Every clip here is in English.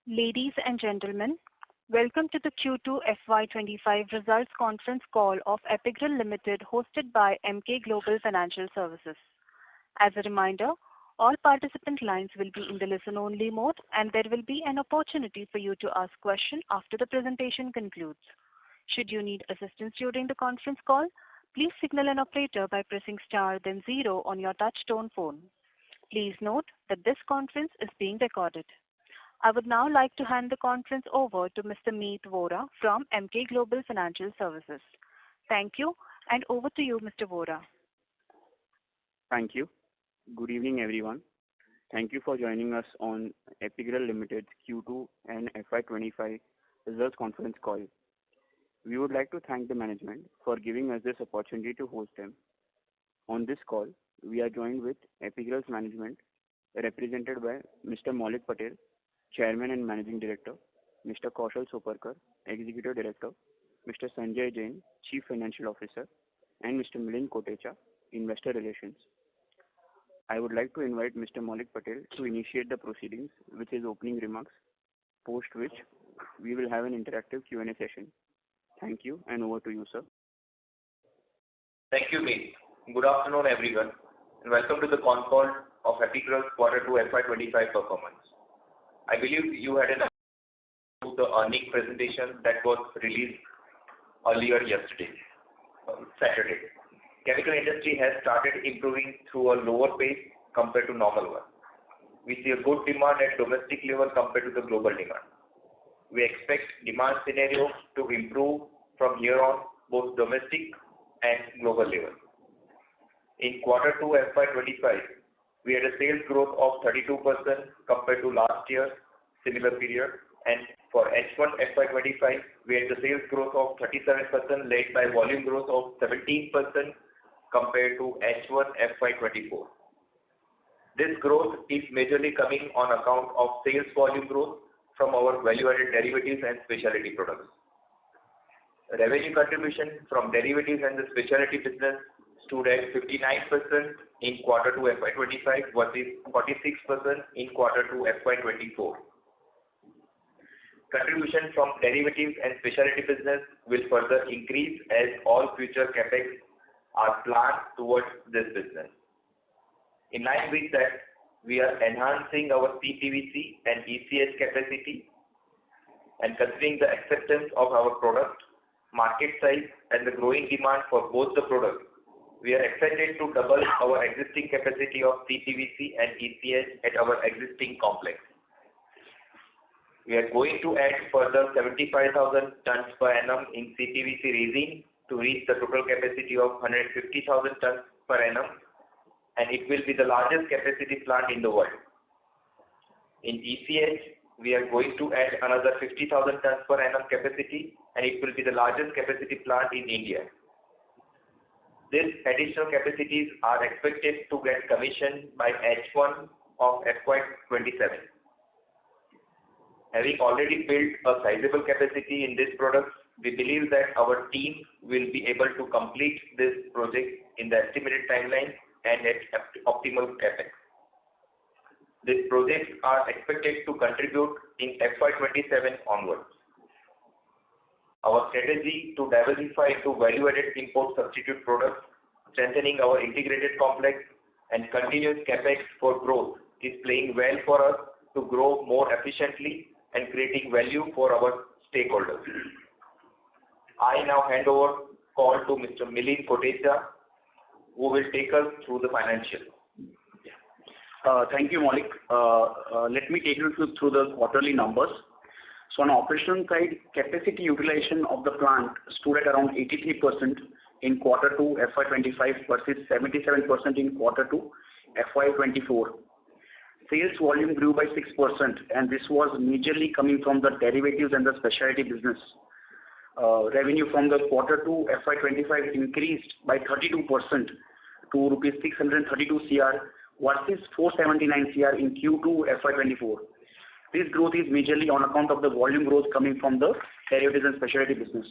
Ladies and gentlemen, welcome to the Q2FY25 results conference call of Epigral Limited hosted by Emkay Global Financial Services. As a reminder, all participant lines will be in the listen-only mode and there will be an opportunity for you to ask questions after the presentation concludes. Should you need assistance during the conference call, please signal an operator by pressing star then 0 on your touch-tone phone. Please note that this conference is being recorded. I would now like to hand the conference over to Mr. Meet Vora from Emkay Global Financial Services. Thank you, and over to you, Mr. Vora. Thank you. Good evening, everyone. Thank you for joining us on Epigral Limited's Q2 and FY25 results conference call. We would like to thank the management for giving us this opportunity to host them. On this call, we are joined with Epigral's management, represented by Mr. Maulik Patel, Chairman and Managing Director, Mr. Kaushal Soparkar, Executive Director, Mr. Sanjay Jain, Chief Financial Officer, and Mr. Milind Kotecha, Investor Relations. I would like to invite Mr. Maulik Patel to initiate the proceedings with his opening remarks, post which we will have an interactive Q&A session. Thank you, and over to you, sir. Thank you, Meet. Good afternoon, everyone, and welcome to the concall of Epigral's Q2 FY25 performance. I believe you had the earnings presentation that was released earlier yesterday, Saturday. Chemical industry has started improving through a lower pace compared to normal one. We see a good demand at domestic level compared to the global demand. We expect demand scenario to improve from here on both domestic and global level. In Q2 FY25, we had a sales growth of 32% compared to last year, similar period, and for H1 FY25, we had the sales growth of 37% led by volume growth of 17% compared to H1 FY24. This growth is majorly coming on account of sales volume growth from our value-added derivatives and specialty products. Revenue contribution from derivatives and the specialty business stood at 59% in Q2 FY25 versus 46% in Q2 FY24. Contribution from derivatives and specialty business will further increase as all future capex are planned towards this business. In line with that, we are enhancing our CPVC and ECH capacity, and considering the acceptance of our product, market size, and the growing demand for both the products, we are excited to double our existing capacity of CPVC and ECH at our existing complex. We are going to add further 75,000 tons per annum in CPVC resin to reach the total capacity of 150,000 tons per annum, and it will be the largest capacity plant in the world. In ECH, we are going to add another 50,000 tons per annum capacity, and it will be the largest capacity plant in India. These additional capacities are expected to get commissioned by H1 of FY27. Having already built a sizable capacity in this product, we believe that our team will be able to complete this project in the estimated timeline and at optimal capex. These projects are expected to contribute in FY27 onwards. Our strategy to diversify into value-added import substitute products, strengthening our integrated complex, and continuous capex for growth is playing well for us to grow more efficiently and creating value for our stakeholders. I now hand over call to Mr. Milind Kotecha, who will take us through the financials. Thank you, Maulik. Let me take you through the quarterly numbers. So on operational side, capacity utilization of the plant stood at around 83% in Q2 FY25 versus 77% in Q2 FY24. Sales volume grew by 6%, and this was majorly coming from the derivatives and the specialty business. Revenue from the Q2 FY25 increased by 32% to rupees 632 CR versus 479 CR in Q2 FY24. This growth is majorly on account of the volume growth coming from the derivatives and specialty business.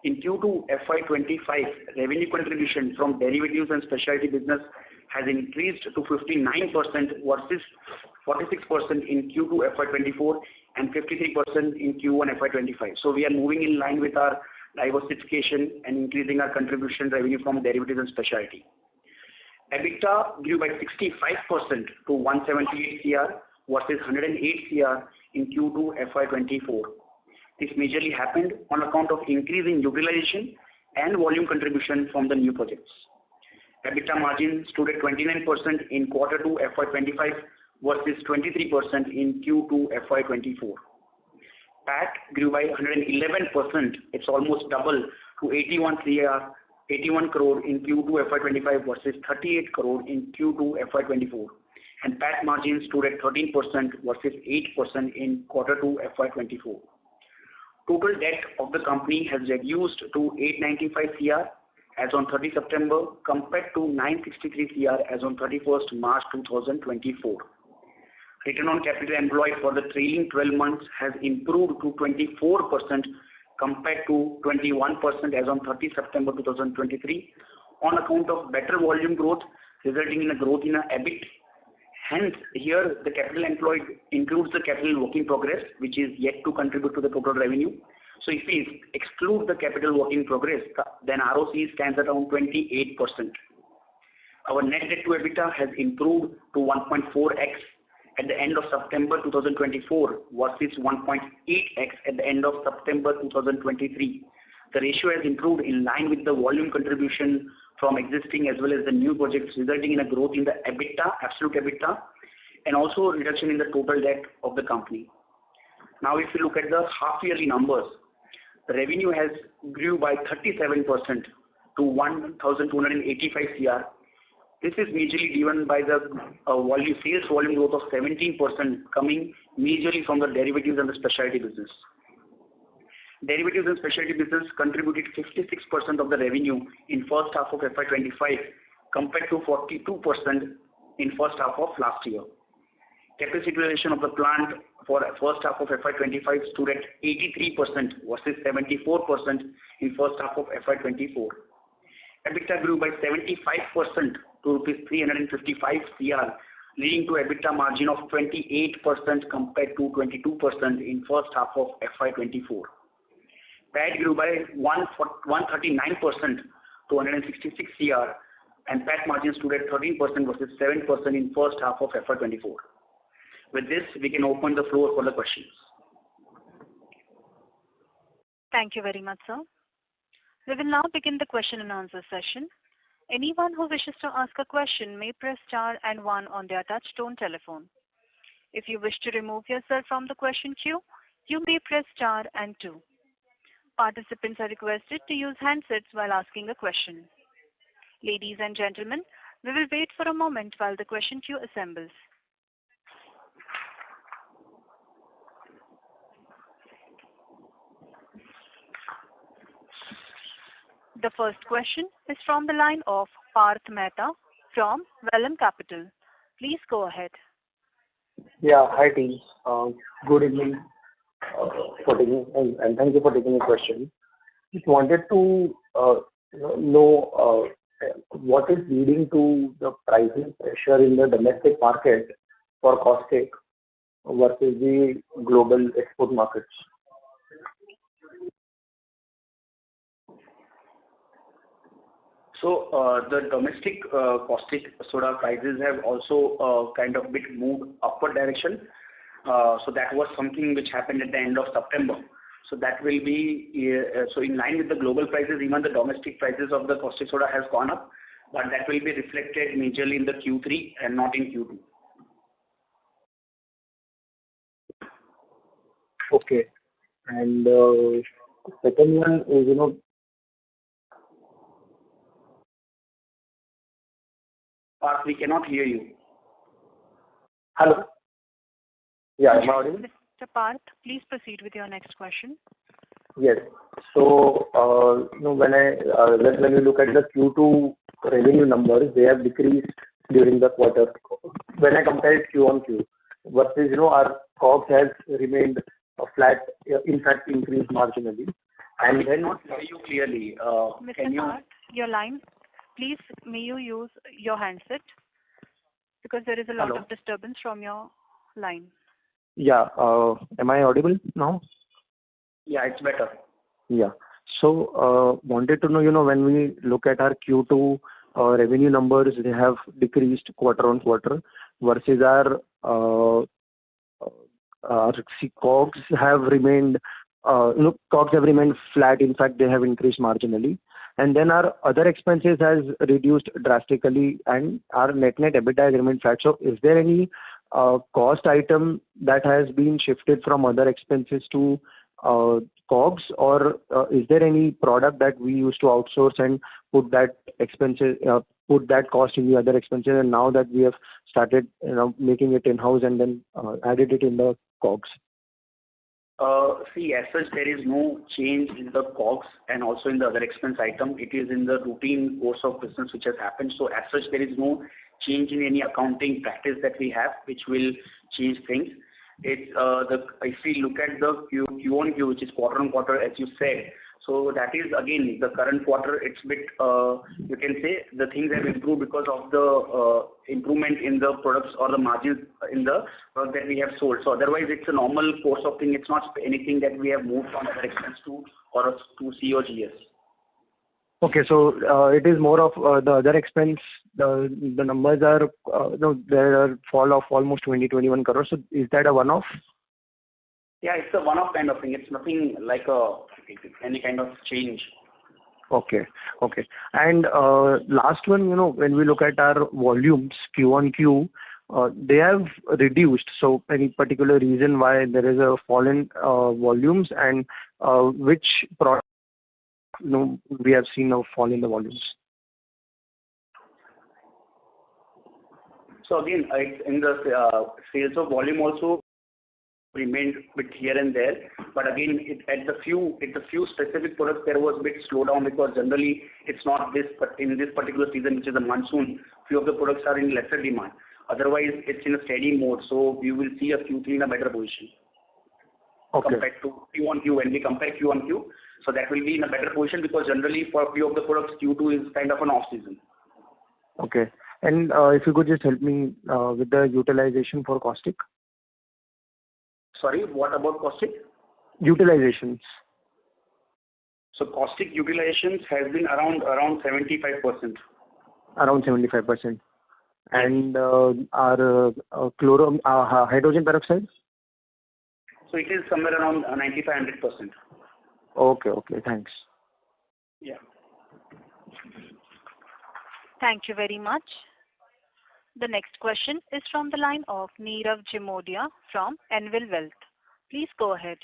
In Q2 FY25, revenue contribution from derivatives and specialty business has increased to 59% versus 46% in Q2FY24 and 53% in Q1FY25. So we are moving in line with our diversification and increasing our contribution revenue from derivatives and specialty. EBITDA grew by 65% to 178 CR versus 108 CR in Q2FY24. This majorly happened on account of increase in utilization and volume contribution from the new projects. EBITDA margin stood at 29% in Q2 FY25 versus 23% in Q2 FY24. PAT grew by 111%. It's almost double to 81 crore in Q2 FY25 versus 38 crore in Q2 FY24. And PAT margin stood at 13% versus 8% in Q2 FY24. Total debt of the company has reduced to 895 CR as on 30 September compared to 963 CR as on 31st March 2024. Return on capital employed for the trailing 12 months has improved to 24% compared to 21% as on 30 September 2023 on account of better volume growth resulting in a growth in EBIT. Hence, here the capital employed includes the capital work in progress, which is yet to contribute to the total revenue. So if we exclude the capital work in progress, then ROC stands at around 28%. Our net debt to EBITDA has improved to 1.4x at the end of September 2024 versus 1.8x at the end of September 2023. The ratio has improved in line with the volume contribution from existing as well as the new projects, resulting in a growth in the EBITDA, absolute EBITDA, and also a reduction in the total debt of the company. Now, if you look at the half-yearly numbers, the revenue has grew by 37% to 1,285 CR. This is majorly driven by the sales volume growth of 17% coming majorly from the derivatives and the specialty business. Derivatives and specialty business contributed 56% of the revenue in first half of FY25 compared to 42% in first half of last year. Capacity utilization of the plant for first half of FY25 stood at 83% versus 74% in first half of FY24. EBITDA grew by 75% to rupees 355 CR, leading to EBITDA margin of 28% compared to 22% in first half of FY24. PAT grew by 139% to 166 CR, and PAT margin stood at 13% versus 7% in first half of FY24. With this, we can open the floor for the questions. Thank you very much, sir. We will now begin the question and answer session. Anyone who wishes to ask a question may press star and one on their touch-tone telephone. If you wish to remove yourself from the question queue, you may press star and two. Participants are requested to use handsets while asking a question. Ladies and gentlemen, we will wait for a moment while the question queue assembles. The first question is from the line of Parth Mehta from Vellum Capital. Please go ahead. Yeah, hi team. Good evening and thank you for taking the question. Just wanted to know what is leading to the pricing pressure in the domestic market for caustic versus the global export markets. So the domestic caustic soda prices have also kind of bit moved upward direction. So that was something which happened at the end of September. So that will be so in line with the global prices. Even the domestic prices of the caustic soda has gone up, but that will be reflected majorly in the Q3 and not in Q2. Okay, and second one is Parth, we cannot hear you. Hello. Yeah, am I audible? Mr. Parth, please proceed with your next question. Yes. So, when you look at the Q2 revenue numbers, they have decreased during the quarter. When I compare it Q on Q, versus our COGS has remained flat, in fact increased marginally. And then not hear you clearly. Mr. Parth, your line. Please, may you use your handset? because there is a lot Hello. of disturbance from your line. Yeah. Am I audible now? Yeah, it's better. Yeah. So, wanted to know, when we look at our Q2 revenue numbers, they have decreased quarter-on-quarter versus our COGS have remained, COGS have remained flat. In fact, they have increased marginally. And then our other expenses has reduced drastically, and our net EBITDA has remained flat. So, is there any cost item that has been shifted from other expenses to COGS, or is there any product that we used to outsource and put that cost in the other expenses, and now that we have started making it in-house and then added it in the COGS? See, as such, there is no change in the COGS and also in the other expense item. It is in the routine course of business which has happened. So as such, there is no change in any accounting practice that we have, which will change things. It's if we look at the Q-on-Q, which is quarter-on-quarter, as you said, so that is again the current quarter. It's bit you can say the things have improved because of the improvement in the products or the margins in the product that we have sold. So otherwise, it's a normal course of thing. It's not anything that we have moved from other expense to C or GS. Okay, so it is more of the other expense. The numbers are there are fall of almost 21 crores. So is that a one-off? Yeah, it's a one-off kind of thing. It's nothing like any kind of change. Okay. And last one, when we look at our volumes Q-on-Q, they have reduced. So any particular reason why there is a fall in volumes, and which product we have seen a fall in the volumes? So again, it's in the sales of volume also remained bit here and there, but again, at the few specific products there was a bit slowdown, because generally it's not this, but in this particular season, which is the monsoon, few of the products are in lesser demand. Otherwise, it's in a steady mode, so we will see a Q3 in a better position. Okay. Compared to Q-on-Q. When we compare Q-on-Q, so that will be in a better position, because generally for a few of the products, Q2 is kind of an off season. Okay. And if you could just help me with the utilization for caustic. Sorry, what about caustic? Utilizations. So caustic utilizations has been around 75%. Around 75%. And our hydrogen peroxide? So it is somewhere around 95-100%. Okay, thanks. Yeah. Thank you very much. The next question is from the line of Nirav Jimodia from Anvil Wealth. Please go ahead.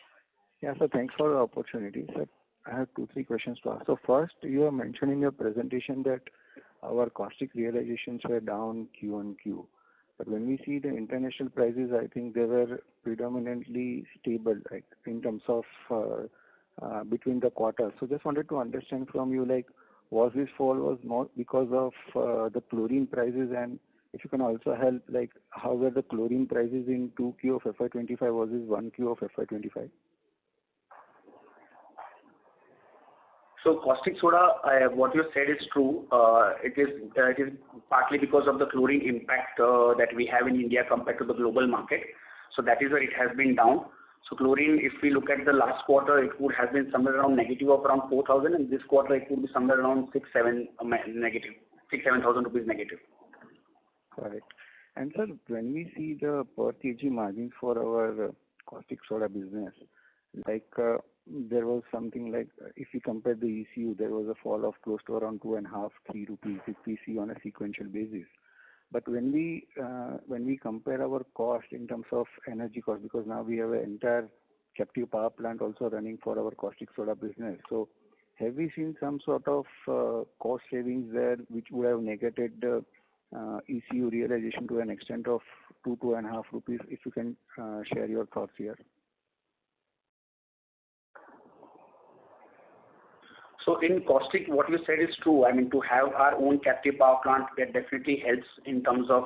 Yeah, so thanks for the opportunity. Sir, I have 2-3 questions to ask. So first, you have mentioned in your presentation that our caustic realizations were down Q-on-Q. But when we see the international prices, I think they were predominantly stable, like in terms of between the quarters. So just wanted to understand from you, like, was this fall was more because of the chlorine prices, and if you can also help, like, how were the chlorine prices in 2Q of FY25 versus 1Q of FY25? So caustic soda, what you said is true. It is partly because of the chlorine impact that we have in India compared to the global market. So that is where it has been down. So chlorine, if we look at the last quarter, it would have been somewhere around negative of around 4,000, and this quarter it would be somewhere around 6,000-7,000 rupees negative. Correct. And sir, when we see the per kg margins for our caustic soda business, like there was something like, if we compare the ECU, there was a fall of close to around 2.5-3 rupees if we see on a sequential basis. But when we compare our cost in terms of energy cost, because now we have an entire captive power plant also running for our caustic soda business, so have we seen some sort of cost savings there which would have negated the ECU realization to an extent of 2.5 rupees? If you can share your thoughts here. So in caustic, what you said is true. I mean, to have our own captive power plant, that definitely helps in terms of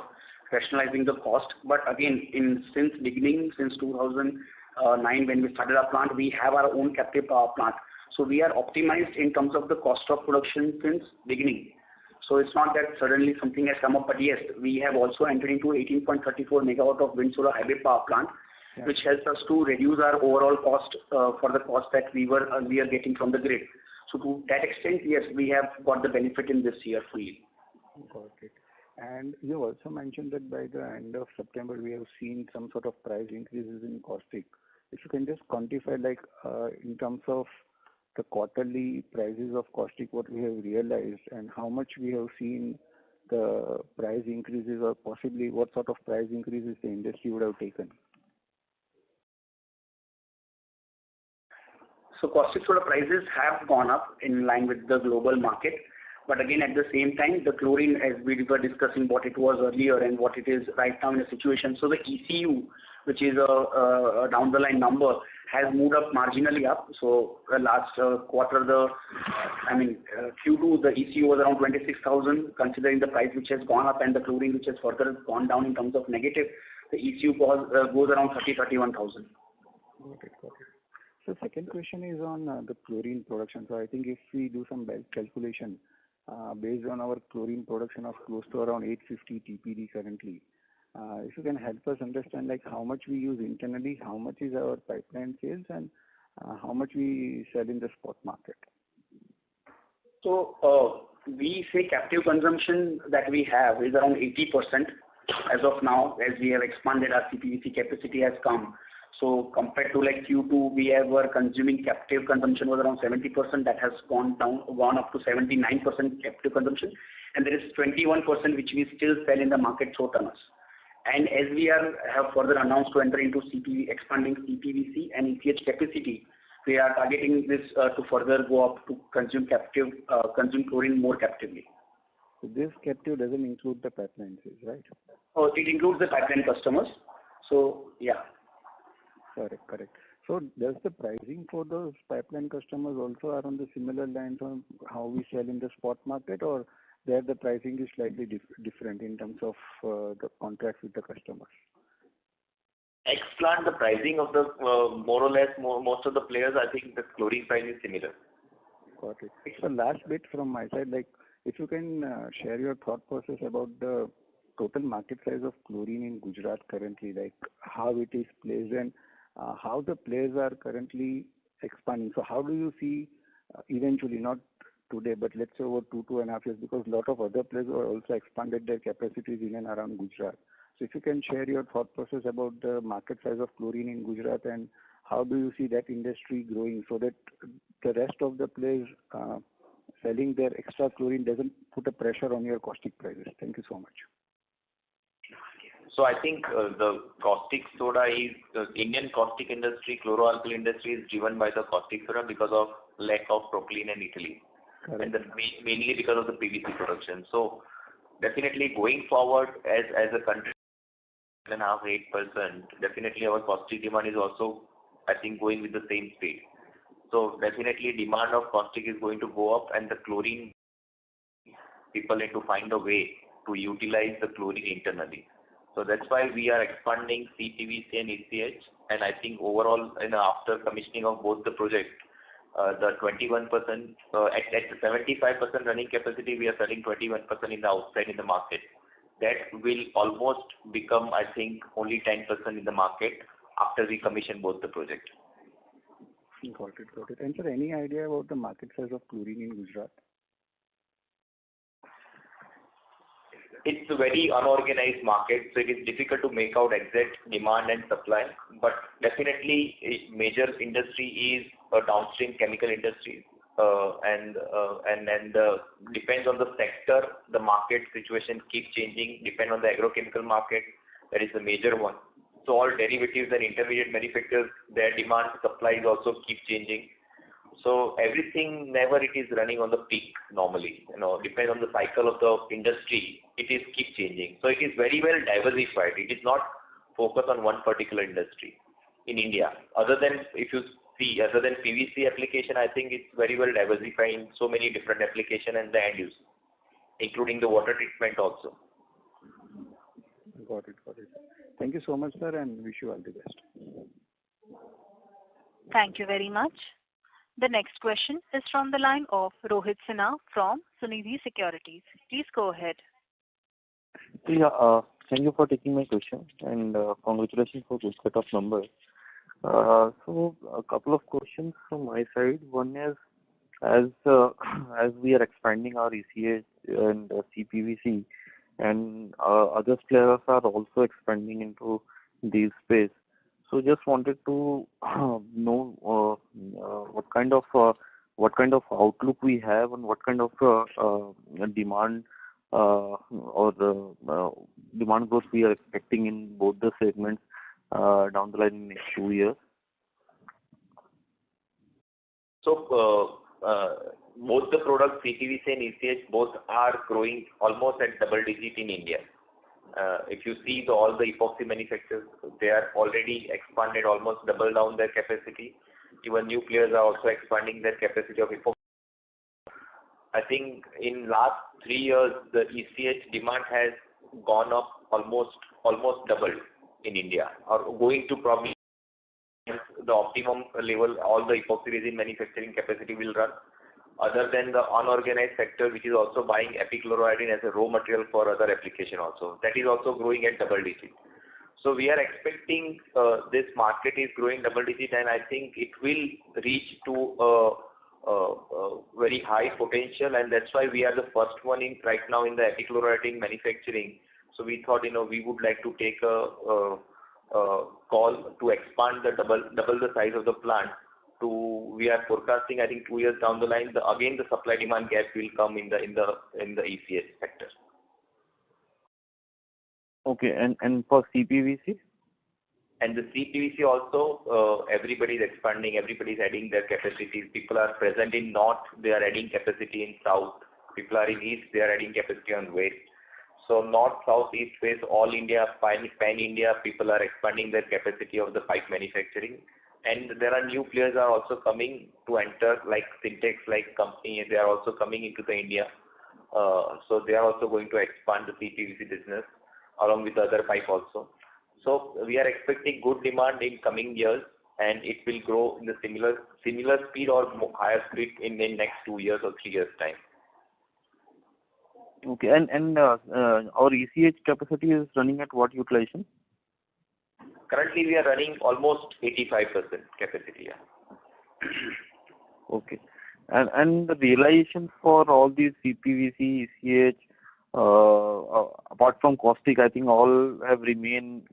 rationalizing the cost. But again, since 2009, when we started our plant, we have our own captive power plant. So we are optimized in terms of the cost of production since beginning. So it's not that suddenly something has come up, but yes, we have also entered into 18.34 megawatt of wind solar hybrid power plant, which helps us to reduce our overall cost for the cost that we are getting from the grid. So to that extent, yes, we have got the benefit in this year fully. Got it. And you also mentioned that by the end of September, we have seen some sort of price increases in caustic. If you can just quantify, like, in terms of the quarterly prices of caustic, what we have realized, and how much we have seen the price increases, or possibly what sort of price increases the industry would have taken. So caustic soda prices have gone up in line with the global market. But again, at the same time, the chlorine, as we were discussing what it was earlier and what it is right now in the situation. So the ECU, which is a down the line number, has moved up marginally up. So last quarter, Q2, the ECU was around 26,000, considering the price which has gone up and the chlorine which has further gone down in terms of negative. The ECU goes around 31,000. Got it. So second question is on the chlorine production. So I think if we do some calculation, based on our chlorine production of close to around 850 TPD currently, if you can help us understand, like, how much we use internally, how much is our pipeline sales, and how much we sell in the spot market. So we say captive consumption that we have is around 80% as of now, as we have expanded our CPVC capacity has come. So compared to like Q2, we were consuming captive consumption was around 70%. That has gone up to 79% captive consumption, and there is 21% which we still sell in the market through tonnage. And as we have further announced to enter into expanding CPVC and ECH capacity, we are targeting this to further go up to consume chlorine more captively. So this captive doesn't include the pipeline sales, right? Oh, it includes the pipeline customers. So yeah. Correct. So does the pricing for those pipeline customers also are on the similar lines on how we sell in the spot market, or there the pricing is slightly different in terms of the contract with the customers? Ex-plant, the pricing of the more or less most of the players, I think the chlorine price is similar. Got it. So last bit from my side, like, if you can share your thought process about the total market size of chlorine in Gujarat currently, like how it is placed and how the players are currently expanding. So how do you see eventually, not today, but let's say over 2.5 years, because a lot of other players are also expanded their capacities in and around Gujarat. So if you can share your thought process about the market size of chlorine in Gujarat, and how do you see that industry growing so that the rest of the players selling their extra chlorine doesn't put a pressure on your caustic prices. Thank you so much. So I think the caustic soda is the Indian caustic industry, chloroalkali industry is driven by the caustic soda because of lack of propylene and ethylene, and mainly because of the PVC production. So definitely going forward as a country, 7.5-8%, definitely our caustic demand is also, I think, going with the same speed. So definitely demand of caustic is going to go up, and the chlorine, people need to find a way to utilize the chlorine internally. So that's why we are expanding CPVC and ECH, and I think overall, after commissioning of both the projects, the 21%, at 75% running capacity, we are selling 21% in the outside in the market. That will almost become, I think, only 10% in the market after we commission both the projects. Got it. And sir, any idea about the market size of chlorine in Gujarat? It's a very unorganized market, so it is difficult to make out exact demand and supply. But definitely, a major industry is a downstream chemical industry, and then depends on the sector. The market situation keeps changing. Depend on the agrochemical market, that is the major one. So all derivatives and intermediate manufacturers, their demand supplies also keep changing. So everything never it is running on the peak normally. Depends on the cycle of the industry. It is keep changing. So it is very well diversified. It is not focused on one particular industry in India. Other than PVC application, I think it's very well diversified in so many different applications and the end use, including the water treatment also. Got it. Thank you so much, sir, and wish you all the best. Thank you very much. The next question is from the line of Rohit Sinha from Sunidhi Securities. Please go ahead. Yeah, thank you for taking my question and congratulations for good set of numbers. So a couple of questions from my side. One is, as we are expanding our ECH and CPVC, and other players are also expanding into this space. So just wanted to know what kind of outlook we have and what kind of demand or demand growth we are expecting in both the segments down the line in next 2 years. So both the products, CPVC and ECH, both are growing almost at double digit in India. If you see all the epoxy manufacturers, they are already expanded, almost double down their capacity. Even new players are also expanding their capacity of epoxy. I think in last 3 years, the ECH demand has gone up almost doubled in India, or going to probably the optimum level. All the epoxy resin manufacturing capacity will run, other than the unorganized sector, which is also buying epichlorohydrin as a raw material for other application also. That is also growing at double digit. So we are expecting this market is growing double digit, and I think it will reach to very high potential, and that's why we are the first one in right now in the epichlorohydrin manufacturing. So we thought, we would like to take a call to expand the double the size of the plant. We are forecasting, I think 2 years down the line, again the supply demand gap will come in the ECH sector. Okay, and for CPVC? And the CPVC also, everybody is expanding, everybody is adding their capacities. People are present in north, they are adding capacity in south. People are in east, they are adding capacity on west. So north, south, east, west, all India, pan India, people are expanding their capacity of the pipe manufacturing. And there are new players are also coming to enter, like Syntex, like company, they are also coming into the India. So they are also going to expand the CPVC business along with the other pipe also. So we are expecting good demand in coming years, and it will grow in the similar speed or higher speed in the next 2 years or 3 years time. Okay, and our ECH capacity is running at what utilization? Currently, we are running almost 85% capacity. Yeah. Okay, and the realization for all these CPVC, ECH, apart from caustic, I think all have remained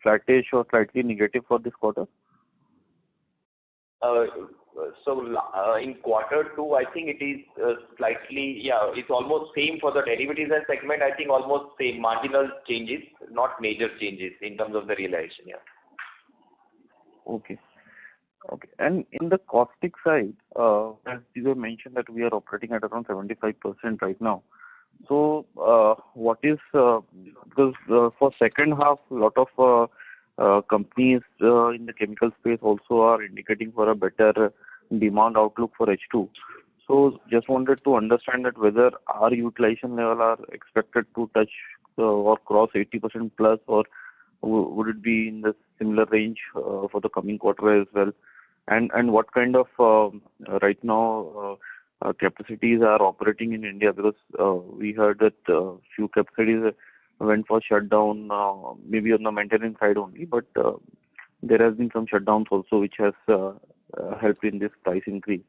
flattish or slightly negative for this quarter. So in Q2, I think it is slightly, it's almost same for the derivatives and segment. I think almost same, marginal changes, not major changes in terms of the realization. Yeah. Okay. And in the caustic side, as you mentioned that we are operating at around 75% right now. So what is because for second half, a lot of companies in the chemical space also are indicating for a better demand outlook for H2. So just wanted to understand that whether our utilization level are expected to touch or cross 80% plus, or would it be in the similar range for the coming quarter as well? And what kind of right now capacities are operating in India, because we heard that few capacities went for shutdown, maybe on the maintenance side only, but there has been some shutdowns also which has helped in this price increase.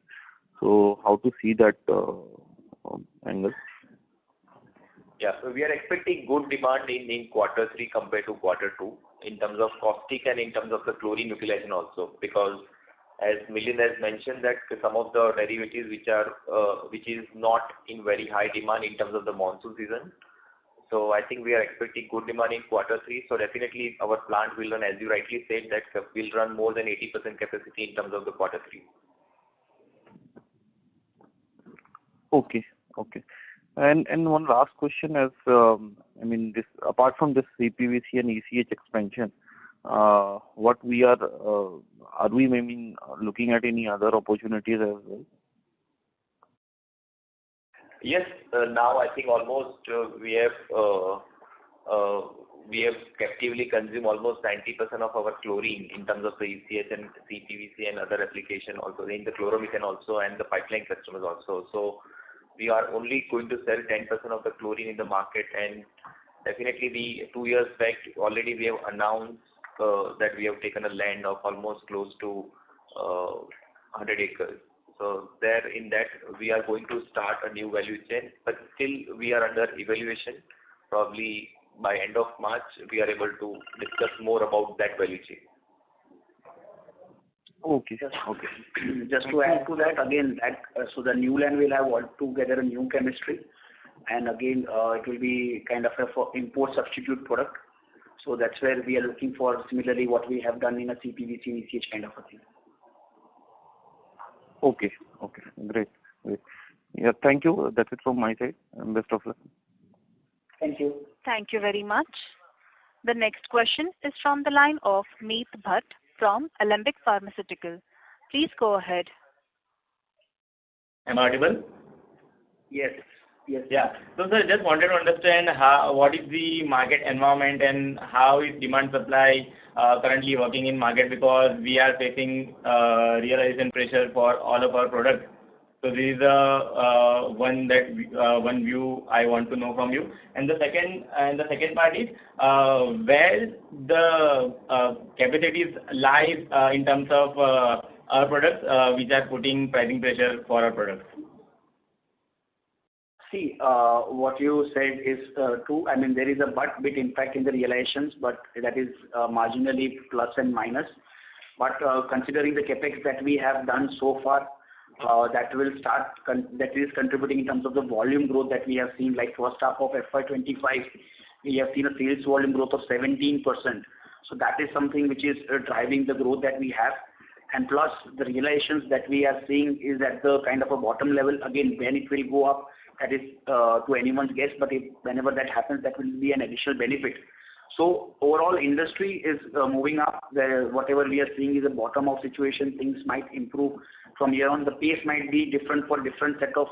So how to see that angle? Yeah, so we are expecting good demand in Q3 compared to Q2 in terms of caustic and in terms of the chlorine utilization also, because as Milind has mentioned that some of the derivatives which is not in very high demand in terms of the monsoon season. So I think we are expecting good demand in Q3. So definitely our plant will run, as you rightly said, that will run more than 80% capacity in terms of the Q3. Okay. And one last question is, this apart from this CPVC and ECH expansion, what we are we maybe looking at any other opportunities as well? Yes, now I think almost we have we have captively consumed almost 90% of our chlorine in terms of the ECH and CPVC and other application also, in the chloromethane also and the pipeline customers also. So we are only going to sell 10% of the chlorine in the market, and definitely 2 years back already we have announced that we have taken a land of almost close to 100 acres. So there in that we are going to start a new value chain, but still we are under evaluation. Probably by end of March we are able to discuss more about that value chain. Okay. Just to add to that, again, so the new land will have altogether a new chemistry, and again, it will be kind of a import substitute product. So that's where we are looking for similarly what we have done in a CPVC and ECH kind of a thing. Okay. Great. Yeah, thank you. That's it from my side, and best of luck. Thank you. Thank you very much. The next question is from the line of Meet Bhatt from Alembic Pharmaceutical. Please go ahead. Am I audible? Yes. Yeah. So sir, just wanted to understand what is the market environment and how is demand supply currently working in market, because we are facing realization pressure for all of our products. So this is one view I want to know from you. And the second part is where the capacities lies in terms of our products which are putting pricing pressure for our products. See, what you said is true. I mean, there is a bit impact in the realizations, but that is marginally plus and minus. But considering the capex that we have done so far, that is contributing in terms of the volume growth that we have seen, like first half of FY25, we have seen a sales volume growth of 17%. So that is something which is driving the growth that we have. And plus the realizations that we are seeing is at the kind of a bottom level. Again, when it will go up, that is to anyone's guess, but whenever that happens, that will be an additional benefit. So overall industry is moving up. Whatever we are seeing is a bottom of situation. Things might improve from here on. The pace might be different for different set of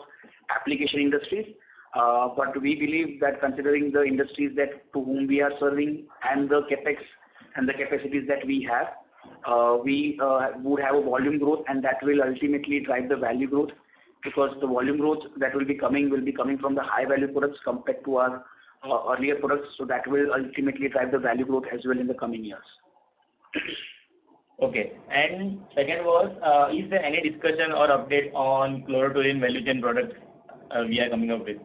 application industries. But we believe that considering the industries to whom we are serving and the capex and the capacities that we have, we would have a volume growth, and that will ultimately drive the value growth, because the volume growth that will be coming from the high value products compared to our earlier products. So that will ultimately drive the value growth as well in the coming years. Okay. And second was, is there any discussion or update on chlorotoluene value chain products we are coming up with?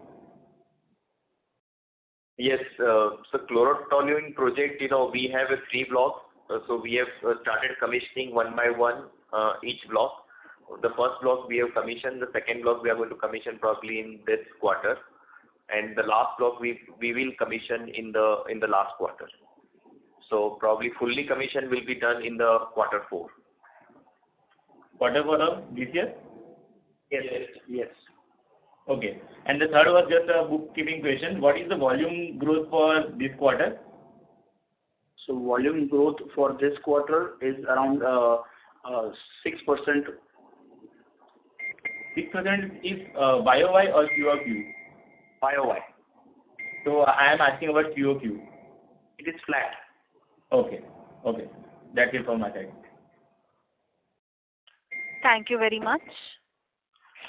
Yes, so chlorotoluene project, we have 3 blocks. So we have started commissioning one by one each block. The first block we have commissioned. The second block we are going to commission probably in this quarter, and the last block we will commission in the last quarter. So probably fully commission will be done in the quarter 4. Quarter 4 of this year? Yes. Okay. And the third was just a bookkeeping question. What is the volume growth for this quarter? So volume growth for this quarter is around 6%. 6% is YOY or QOQ? YOY. So I am asking about QOQ. It is flat. Okay. That's it from my side. Thank you very much.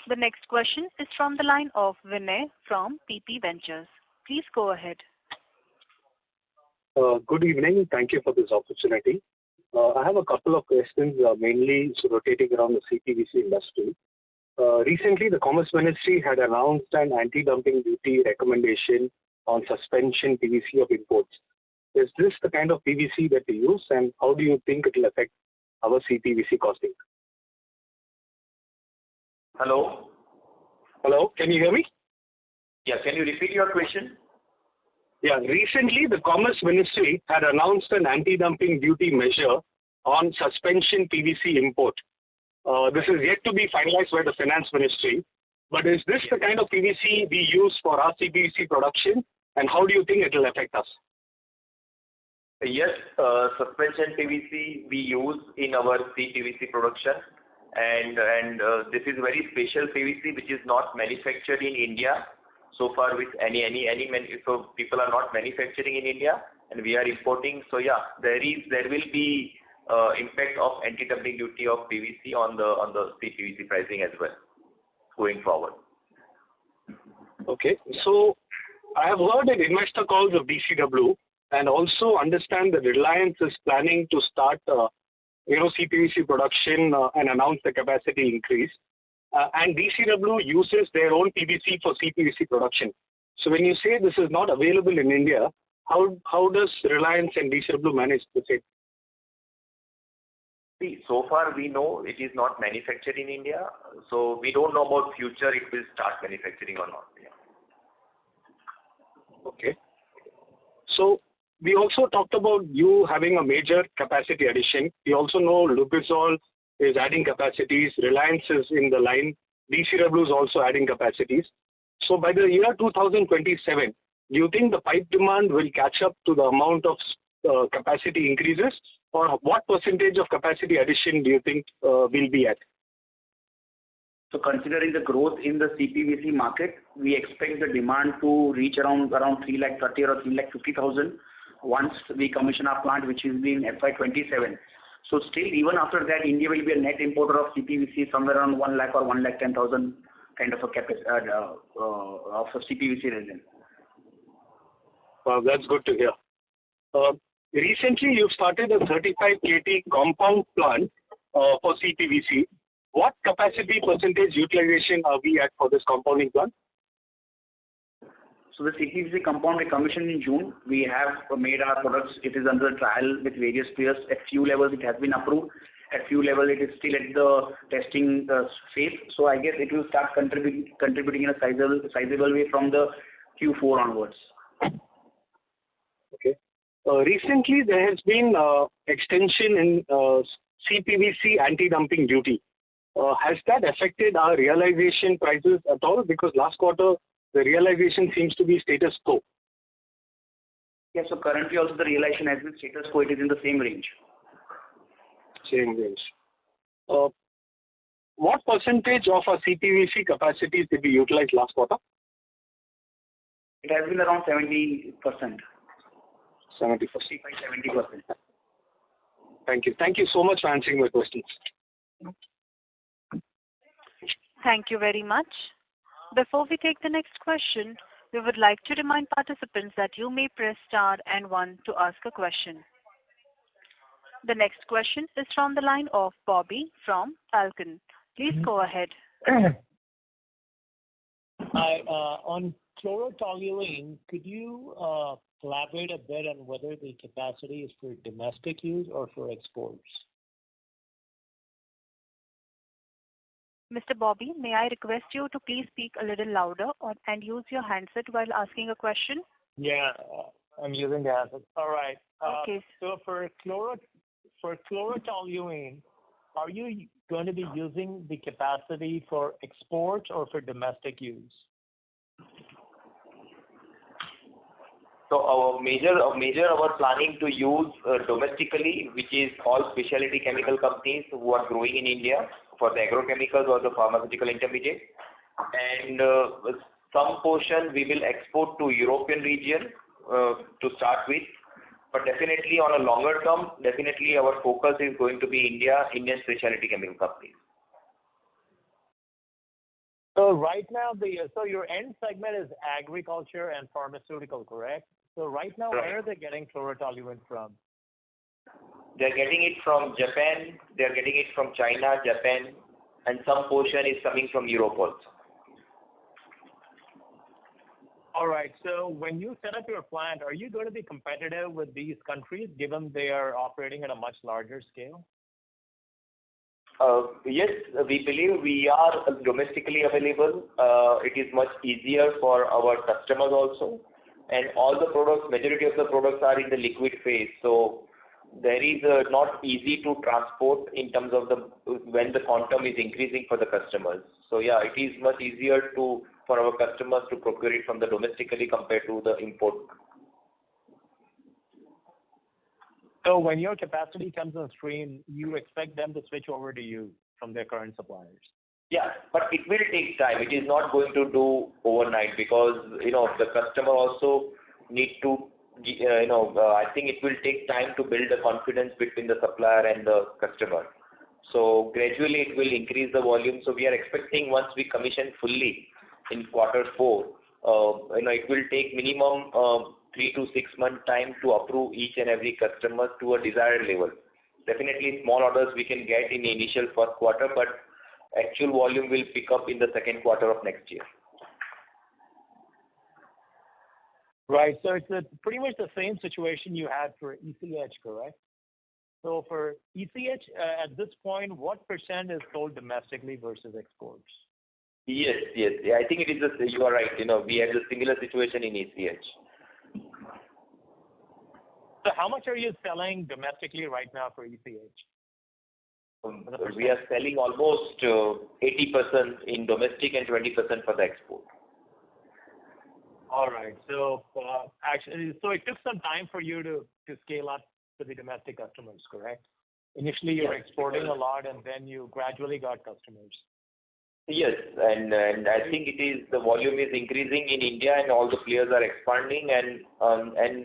The next question is from the line of Vinay from PP Ventures. Please go ahead. Good evening. Thank you for this opportunity. I have a couple of questions, mainly rotating around the CPVC industry. Recently, the Commerce Ministry had announced an anti-dumping duty recommendation on suspension PVC of imports. Is this the kind of PVC that we use, and how do you think it will affect our CPVC costing? Hello? Hello, can you hear me? Yeah, can you repeat your question? Yeah, recently the Commerce Ministry had announced an anti-dumping duty measure on suspension PVC import. This is yet to be finalized by the Finance Ministry, but is this the kind of PVC we use for our CPVC production, and how do you think it will affect us? Yes, suspension PVC we use in our CPVC production, and this is very special PVC which is not manufactured in India so far with so people are not manufacturing in India, and we are importing. So yeah, there will be impact of anti-dumping duty of PVC on the CPVC pricing as well going forward. Okay, so I have heard in investor calls of DCW and also understand that Reliance is planning to start CPVC production and announce the capacity increase. And DCW uses their own PVC for CPVC production. So when you say this is not available in India, how does Reliance and DCW manage the same? See, so far we know it is not manufactured in India, so we don't know about future it will start manufacturing or not. Yeah. Okay. So we also talked about you having a major capacity addition. We also know Lubrizol is adding capacities, Reliance is in the line, DCW is also adding capacities. So by the year 2027, do you think the pipe demand will catch up to the amount of capacity increases, or what percentage of capacity addition do you think will be at? So considering the growth in the CPVC market, we expect the demand to reach around 330,000 or 350,000 once we commission our plant, which is in FY27. So still, even after that, India will be a net importer of CPVC, somewhere around 1 lakh or 110,000 kind of a capacity of CPVC resin. That's good to hear. Recently, you started a 35 KT compound plant for CPVC. What capacity percentage utilization are we at for this compounding plant? So the CPVC compound we commissioned in June. We have made our products. It is under trial with various players. At few levels it has been approved. At few levels it is still at the testing phase. So I guess it will start contributing in a sizable way from the Q4 onwards. Okay. Recently there has been extension in CPVC anti-dumping duty. Has that affected our realization prices at all? Because last quarter the realization seems to be status quo. Yeah, so currently also the realization has been status quo. It is in the same range. Same range. What percentage of our CPVC capacities did we utilize last quarter? It has been around 70%. 70%. 65-70%. Thank you. Thank you so much for answering my questions. Thank you very much. Before we take the next question, we would like to remind participants that you may press star and 1 to ask a question. The next question is from the line of Bobby from Falcon. Please go ahead. Hi, on chlorotoluene, could you elaborate a bit on whether the capacity is for domestic use or for exports? Mr. Bobby, may I request you to please speak a little louder and use your handset while asking a question? Yeah, I'm using the handset. All right. Okay. So for chlorotoluene, are you going to be using the capacity for export or for domestic use? So our planning to use domestically, which is all specialty chemical companies who are growing in India for the agrochemicals or the pharmaceutical intermediate, and some portion we will export to European region to start with, but definitely on a longer term, definitely our focus is going to be Indian specialty chemical companies. So right now, so your end segment is agriculture and pharmaceutical, correct? So right now, Right. Where are they getting chlorotoluene from? They're getting it from Japan, they're getting it from China, Japan, and some portion is coming from Europe also. All right. So when you set up your plant, are you going to be competitive with these countries given they are operating at a much larger scale? Yes, we believe we are domestically available. It is much easier for our customers also. And all the products, majority of the products are in the liquid phase. So there is not easy to transport in terms of when the quantum is increasing for the customers. So yeah, it is much easier for our customers to procure it from the domestically compared to the import. So when your capacity comes on stream, you expect them to switch over to you from their current suppliers? Yeah, but it will take time. It is not going to do overnight because, the customer also need to I think it will take time to build the confidence between the supplier and the customer. So gradually it will increase the volume. So we are expecting once we commission fully in Q4, it will take minimum 3 to 6 month time to approve each and every customer to a desired level. Definitely small orders we can get in the initial first quarter, but actual volume will pick up in the second quarter of next year. Right. So it's pretty much the same situation you had for ECH, correct? So for ECH, at this point, what % is sold domestically versus exports? Yes. I think it is you are right. We had a similar situation in ECH. So how much are you selling domestically right now for ECH? We are selling almost 80% in domestic and 20% for the export. All right. So it took some time for you to scale up to the domestic customers, correct? Initially, you were exporting a lot, and then you gradually got customers. Yes, and I think the volume is increasing in India, and all the players are expanding, and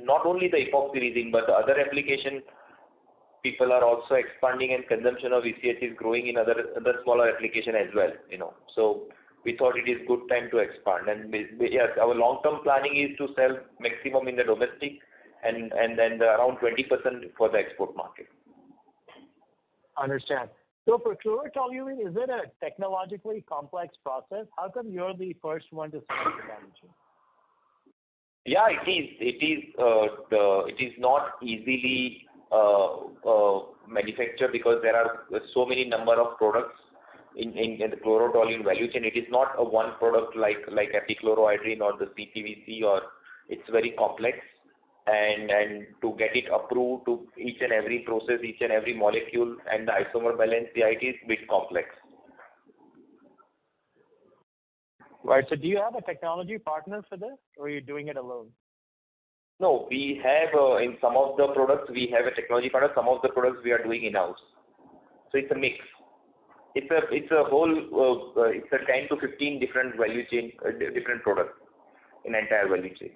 not only the epoxy resin, but the other application people are also expanding, and consumption of ECH is growing in other smaller application as well. So we thought it is good time to expand, and yes, our long-term planning is to sell maximum in the domestic, and then around 20% for the export market. Understand. So for chlorotoluene, is it a technologically complex process? How come you're the first one to sell the technology? Yeah, it is. It is not easily manufactured because there are so many number of products in the chlorotoluene value chain. It is not a one product like epichlorohydrin or the CPVC, or it's very complex. And to get it approved to each and every process, each and every molecule, and the isomer balance, it is a bit complex. Right. So do you have a technology partner for this, or are you doing it alone? No, we have in some of the products we have a technology partner. Some of the products we are doing in-house. So it's a mix. It's a whole. It's a 10 to 15 different value chain, different products in entire value chain.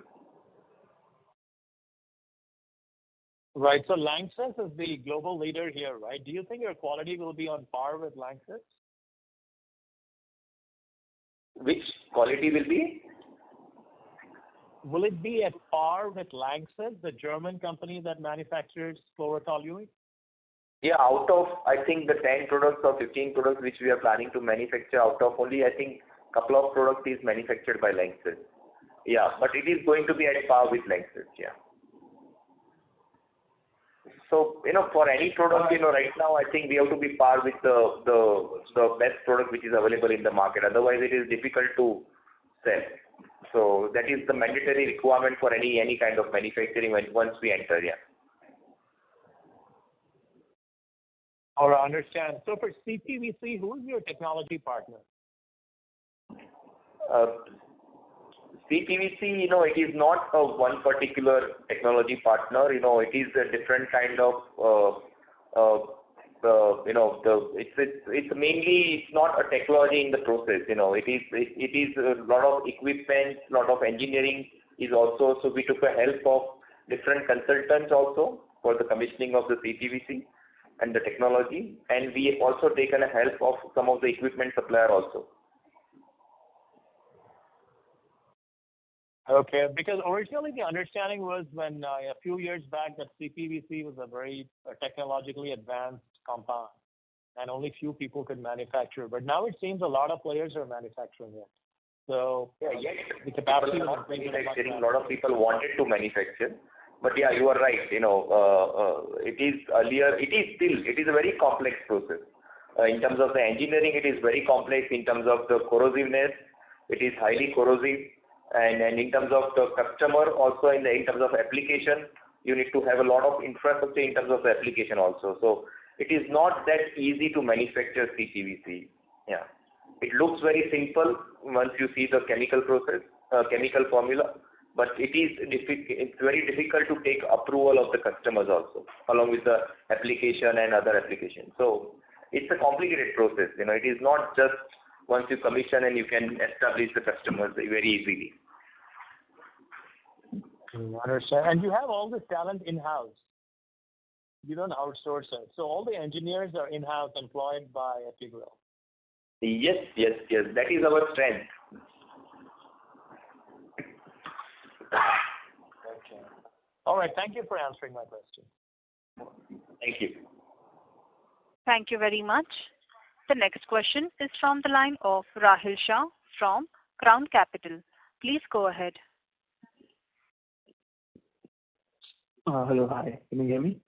Right. So Lanxess is the global leader here, right? Do you think your quality will be on par with Lanxess? Which quality will be? Will it be at par with Lanxess, the German company that manufactures chlorotoluene? Yeah, out of, I think, the 10 products or 15 products which we are planning to manufacture, out of only, I think, couple of products is manufactured by Lanxess. Yeah, but it is going to be at par with Lanxess, yeah. So, for any product, right now, I think we have to be par with the best product which is available in the market. Otherwise, it is difficult to sell. So that is the mandatory requirement for any kind of manufacturing once we enter, yeah. Or I understand. So for CPVC, who is your technology partner? CPVC, it is not a one particular technology partner. It is a different kind of, it's mainly, it's not a technology in the process. It is a lot of equipment, lot of engineering is also. So we took the help of different consultants also for the commissioning of the CPVC and the technology, and we have also taken a help of some of the equipment supplier also. Okay, because originally the understanding was when a few years back that CPVC was a very technologically advanced compound and only few people could manufacture. But now it seems a lot of players are manufacturing it. So the capacity was increasing. A lot of people wanted to manufacture. But yeah, you are right. It is earlier. It is a very complex process. In terms of the engineering, it is very complex. In terms of the corrosiveness, it is highly corrosive. And in terms of the customer, also in terms of application, you need to have a lot of infrastructure in terms of the application also. So it is not that easy to manufacture CPVC. Yeah, it looks very simple once you see the chemical process, chemical formula, but it's very difficult to take approval of the customers also, along with the application and other applications. So it's a complicated process. It is not just once you commission and you can establish the customers very easily. Understand. And you have all this talent in-house. You don't outsource it. So all the engineers are in-house employed by Epigral. Yes. That is our strength. Okay. All right. Thank you for answering my question. Thank you. Thank you very much. The next question is from the line of Rahil Shah from Crown Capital. Please go ahead. Hello. Hi. Can you hear me?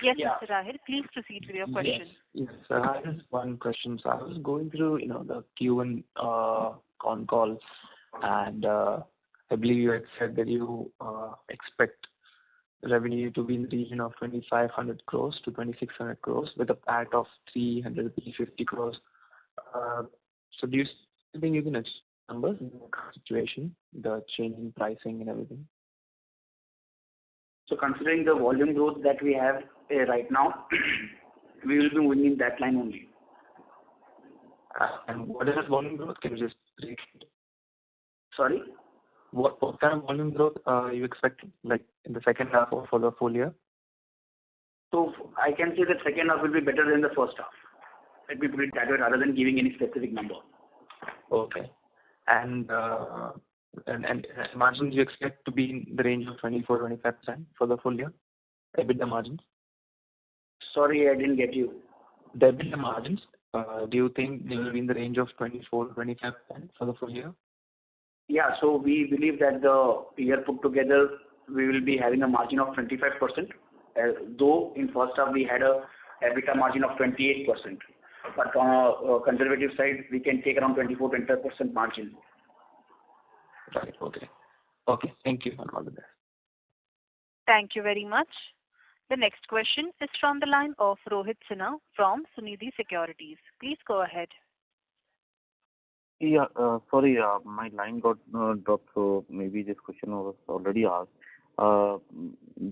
Yes, Mr. Rahil. Please proceed with your question. Yes. I have just one question. So I was going through, the Q1 con call, and I believe you had said that you expect revenue to be in the region of 2,500 crores to 2,600 crores with a PAT of 350 crores. So do you think you can achieve numbers in the current situation, the change in pricing and everything? So considering the volume growth that we have right now, we will be moving in that line only. And what is this volume growth? Can you just repeat? Sorry? What kind of volume growth you expect, like in the second half or for the full year? So I can say that second half will be better than the first half. Let me put it that way rather than giving any specific number. Okay. And margins you expect to be in the range of 24-25% for the full year? EBITDA margins? Sorry, I didn't get you. The EBITDA margins, do you think they will be in the range of 24-25% for the full year? Yeah, so we believe that the year put together, we will be having a margin of 25%. Though in first half we had a EBITDA margin of 28%. But on a conservative side, we can take around 24-25% margin. Right. Okay. Thank you and all the best. Thank you very much. The next question is from the line of Rohit Sinha from Sunidhi Securities. Please go ahead. Yeah, sorry, my line got dropped, so maybe this question was already asked.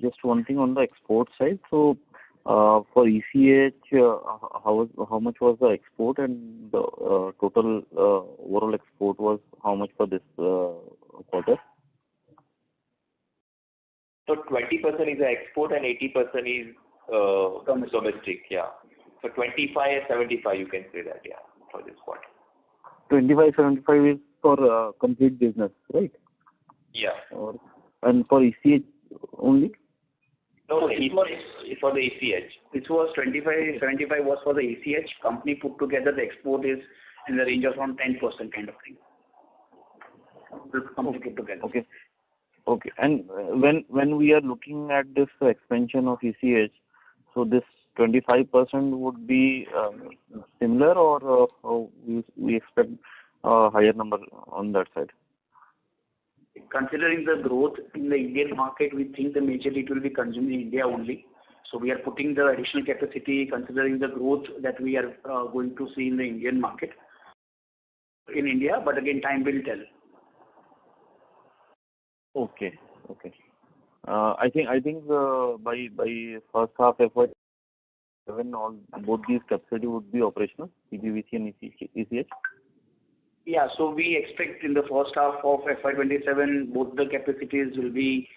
Just one thing on the export side. So, for ECH, how much was the export, and the total overall export was how much for this quarter? So 20% is the export and 80% is domestic. Yeah. So 25 and 75, you can say that. Yeah, for this quarter. 25-75 is for complete business, right? Yeah. And for ECH only? No, it's for the ECH. It was 25-75 was for the ECH company put together. The export is in the range of around 10% kind of thing. Company put together. Okay. And when we are looking at this expansion of ECH, so this 25% would be similar, or we expect a higher number on that side? Considering the growth in the Indian market, we think the majority it will be consumed in India only. So we are putting the additional capacity considering the growth that we are going to see in the Indian market in India. But again, time will tell. Okay. I think by first half FY7 both these capacity would be operational, CPVC and ECH. Yeah, so we expect in the first half of FY27 both the capacities will be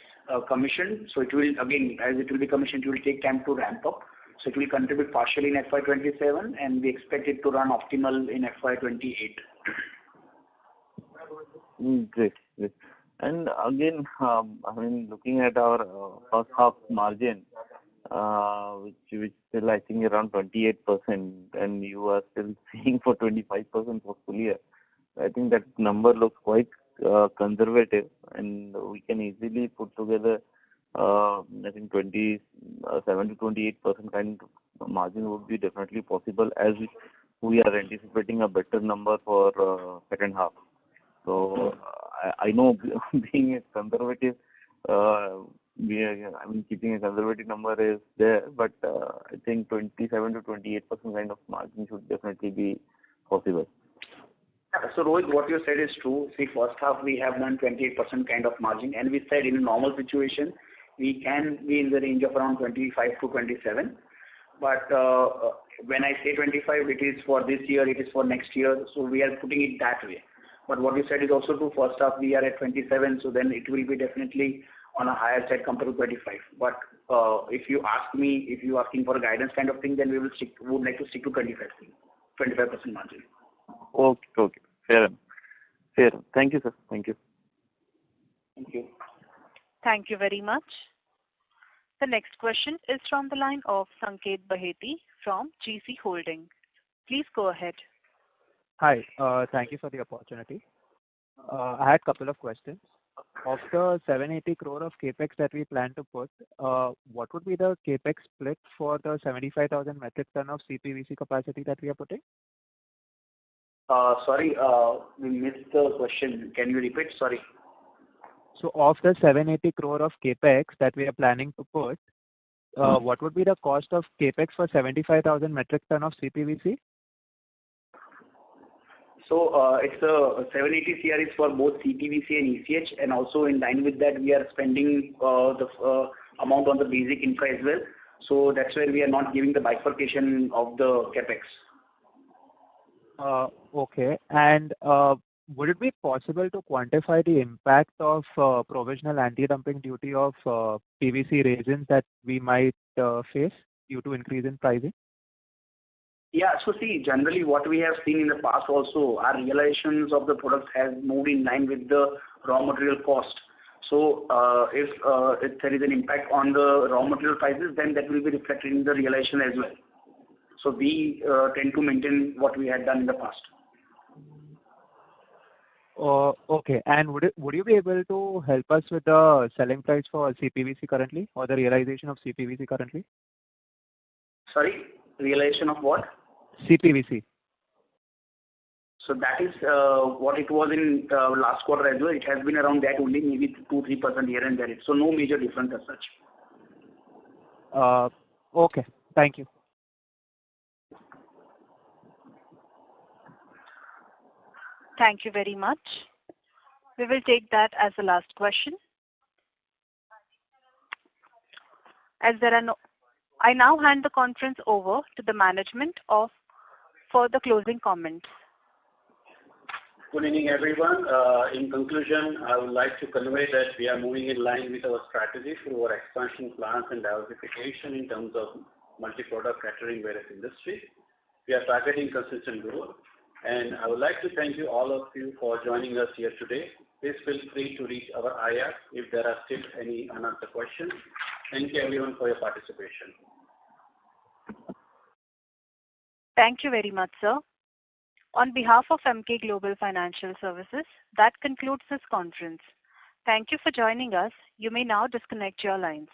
commissioned. So it will again, as it will be commissioned, it will take time to ramp up. So it will contribute partially in FY27, and we expect it to run optimal in FY28. Great. And again, looking at our first half margin, which still I think around 28%, and you are still seeing for 25% for full year. I think that number looks quite conservative, and we can easily put together, I think 27 to 28% kind of margin would be definitely possible, as we are anticipating a better number for second half. So I know being a conservative, keeping a conservative number is there, but I think 27 to 28% kind of margin should definitely be possible. So Rohit, what you said is true. See, first half we have done 28% kind of margin, and we said in a normal situation we can be in the range of around 25 to 27. But when I say 25, it is for this year, it is for next year. So we are putting it that way. But what you said is also true. First half we are at 27, so then it will be definitely on a higher side compared to 25. But if you ask me, if you're asking for a guidance kind of thing, then we would like to stick to 25% margin. Okay. Fair enough. Thank you, sir. Thank you. Thank you. Thank you very much. The next question is from the line of Sanket Baheti from GC Holding. Please go ahead. Hi. Thank you for the opportunity. I had a couple of questions. Of the 780 crore of capex that we plan to put, what would be the capex split for the 75,000 metric ton of CPVC capacity that we are putting? Sorry, we missed the question. Can you repeat? Sorry. So of the 780 crore of capex that we are planning to put, what would be the cost of capex for 75,000 metric ton of CPVC? So it's a 780 CR is for both CPVC and ECH, and also in line with that we are spending the amount on the basic infra as well. So that's where we are not giving the bifurcation of the capex. Okay. And would it be possible to quantify the impact of provisional anti-dumping duty of PVC resins that we might face due to increase in pricing? Yeah, so see, generally what we have seen in the past also, our realizations of the products has moved in line with the raw material cost. So if there is an impact on the raw material prices, then that will be reflected in the realization as well. So we tend to maintain what we had done in the past. Okay. And would you be able to help us with the selling price for CPVC currently, or the realization of CPVC currently? Sorry, realization of what? CPVC. So that is what it was in last quarter as well. It has been around that only, maybe 2-3% here and there. So no major difference as such. Okay. Thank you. Thank you very much. We will take that as the last question. As there are no, I now hand the conference over to the management for the closing comments. Good evening, everyone. In conclusion, I would like to convey that we are moving in line with our strategy through our expansion plans and diversification in terms of multi-product catering various industries. We are targeting consistent growth, and I would like to thank you all of you for joining us here today. Please feel free to reach our IR if there are still any unanswered questions. Thank you everyone for your participation. Thank you very much, sir. On behalf of Emkay Global Financial Services, that concludes this conference. Thank you for joining us. You may now disconnect your lines.